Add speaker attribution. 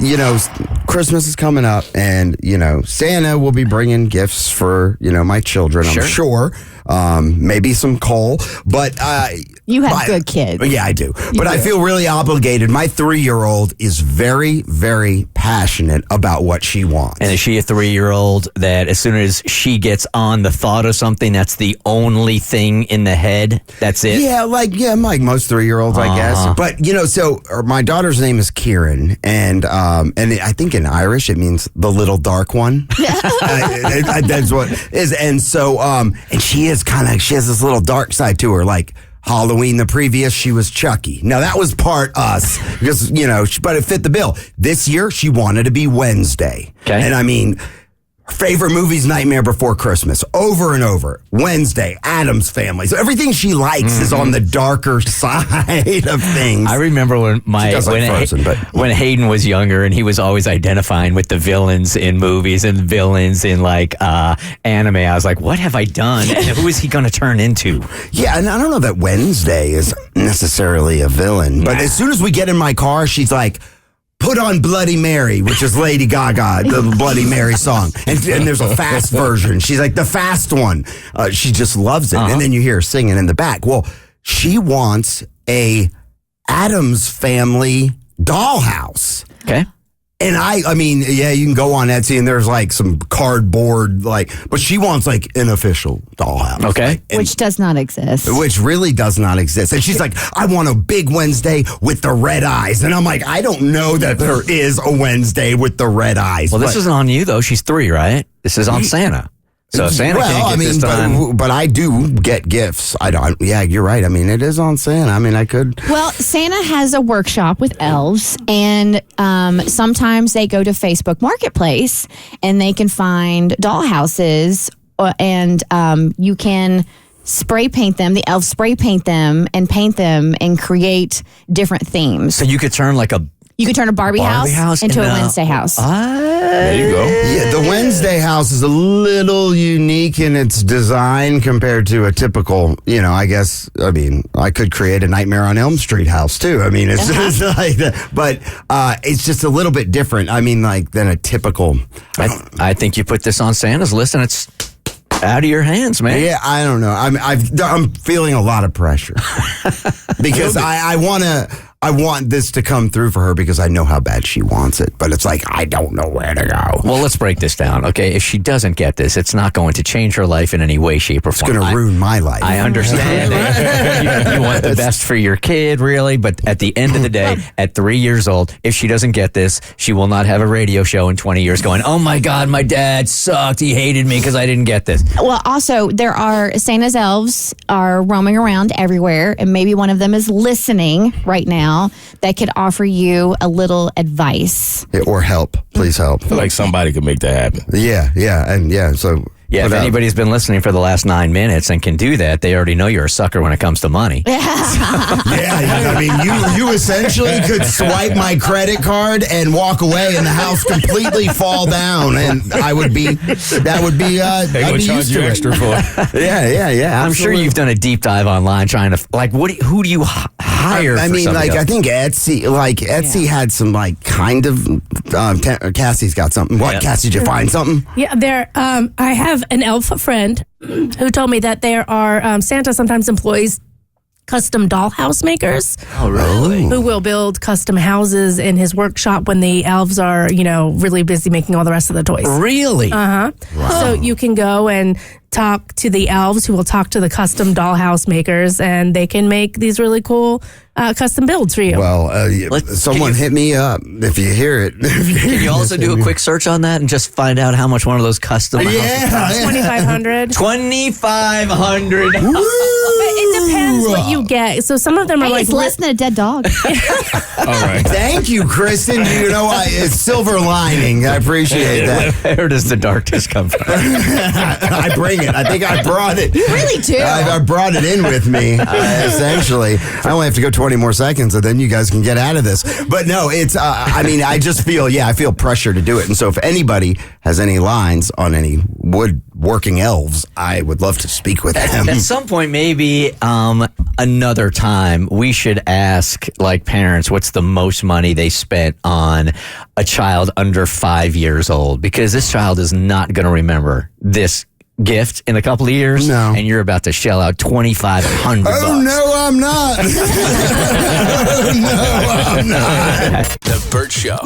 Speaker 1: Christmas is coming up, and Santa will be bringing gifts for my children. I'm sure, maybe some coal, but
Speaker 2: you have good kids.
Speaker 1: Yeah, I do. But I feel really obligated. My 3-year-old is very, very passionate about what she wants.
Speaker 3: And is she a 3-year-old that as soon as she gets on the thought of something, that's the only thing in the head? That's it?
Speaker 1: Yeah, like most 3-year-olds, I guess. But, so my daughter's name is Kieran, and I think in Irish it means the little dark one. That's what it is. And so, and she has this little dark side to her, like Halloween the previous, she was Chucky. Now that was part us because, but it fit the bill. This year she wanted to be Wednesday. Okay. And I mean, her favorite movie's Nightmare Before Christmas, over and over. Wednesday, Addams Family. So everything she likes is on the darker side of things.
Speaker 3: I remember when Hayden was younger and he was always identifying with the villains in movies and villains in anime. I was like, what have I done? And who is he going to turn into?
Speaker 1: Yeah, and I don't know that Wednesday is necessarily a villain. But as soon as we get in my car, she's like, put on Bloody Mary, which is Lady Gaga, the Bloody Mary song. And there's a fast version. She's like, the fast one. She just loves it. And then you hear her singing in the back. Well, she wants a Addams Family dollhouse.
Speaker 3: Okay.
Speaker 1: And I mean, yeah, you can go on Etsy and there's some cardboard, but she wants an official dollhouse.
Speaker 3: Okay.
Speaker 2: Which does not exist.
Speaker 1: Which really does not exist. And she's like, I want a big Wednesday with the red eyes. And I'm like, I don't know that there is a Wednesday with the red eyes.
Speaker 3: Well, this isn't on you though. She's 3, right? This is on Santa. So if Santa can't get this done.
Speaker 1: But I do get gifts. Yeah, you're right. I mean, it is on Santa. I mean, I could.
Speaker 2: Well, Santa has a workshop with elves, and sometimes they go to Facebook Marketplace, and they can find dollhouses, and you can spray paint them. The elves spray paint them and paint them and create different themes.
Speaker 3: So you could turn
Speaker 2: You could turn a Barbie house into a Wednesday house.
Speaker 4: There you go.
Speaker 1: Yeah, the Wednesday house is a little unique in its design compared to a typical, I could create a Nightmare on Elm Street house too. I mean, it's just like that. But it's just a little bit different. I mean, than a typical.
Speaker 3: I think you put this on Santa's list and it's out of your hands, man.
Speaker 1: Yeah, I don't know. I'm feeling a lot of pressure because I want this to come through for her because I know how bad she wants it. But it's I don't know where to go.
Speaker 3: Well, let's break this down, okay? If she doesn't get this, it's not going to change her life in any way, shape, or form.
Speaker 1: It's going to ruin my life.
Speaker 3: I understand. You want the best for your kid, really. But at the end of the day, at 3 years old, if she doesn't get this, she will not have a radio show in 20 years going, oh my God, my dad sucked. He hated me because I didn't get this.
Speaker 2: Well, also, Santa's elves are roaming around everywhere, and maybe one of them is listening right now that could offer you a little advice.
Speaker 1: Or help. Please help.
Speaker 4: I feel like somebody could make that happen.
Speaker 1: Yeah. So
Speaker 3: Yeah, if anybody's been listening for the last 9 minutes and can do that, they already know you're a sucker when it comes to money.
Speaker 1: Yeah, I mean, you essentially could swipe my credit card and walk away, and the house completely fall down, and that would be.
Speaker 4: They gonna charge you extra for it.
Speaker 1: Yeah.
Speaker 3: I'm sure you've done a deep dive online trying to who do you hire?
Speaker 1: I mean, I think Etsy had some kind of. Cassie's got something. What, Cassie? Did you find something?
Speaker 5: Yeah, I have an elf friend who told me that there are Santa sometimes employs custom dollhouse makers.
Speaker 3: Oh, really?
Speaker 5: Who will build custom houses in his workshop when the elves are, really busy making all the rest of the toys.
Speaker 3: Really?
Speaker 5: Uh-huh. Wow. So you can go and talk to the elves who will talk to the custom dollhouse makers, and they can make these really cool custom builds for you.
Speaker 1: Well, someone hit me up if you hear it.
Speaker 3: Can you also do a quick search on that and just find out how much one of those custom houses costs?
Speaker 5: $2,500.
Speaker 3: $2,500.
Speaker 5: It depends what you get. So some of them are
Speaker 2: it's less than a dead dog.
Speaker 4: All right.
Speaker 1: Thank you, Kristen. It's silver lining. I appreciate that.
Speaker 3: Where does the darkness come from?
Speaker 1: I bring it. I think I brought it.
Speaker 2: You really do.
Speaker 1: I brought it in with me, essentially. I only have to go 20 more seconds, and then you guys can get out of this. But no, it's, I just feel, I feel pressure to do it. And so if anybody has any lines on any working elves, I would love to speak with them.
Speaker 3: At some point, maybe another time, we should ask like parents what's the most money they spent on a child under 5 years old, because this child is not going to remember this gift in a couple of years.
Speaker 1: No.
Speaker 3: And you're about to shell out $2,500.
Speaker 1: Oh, no, I'm not. Oh, no, I'm not.
Speaker 4: The Bert Show.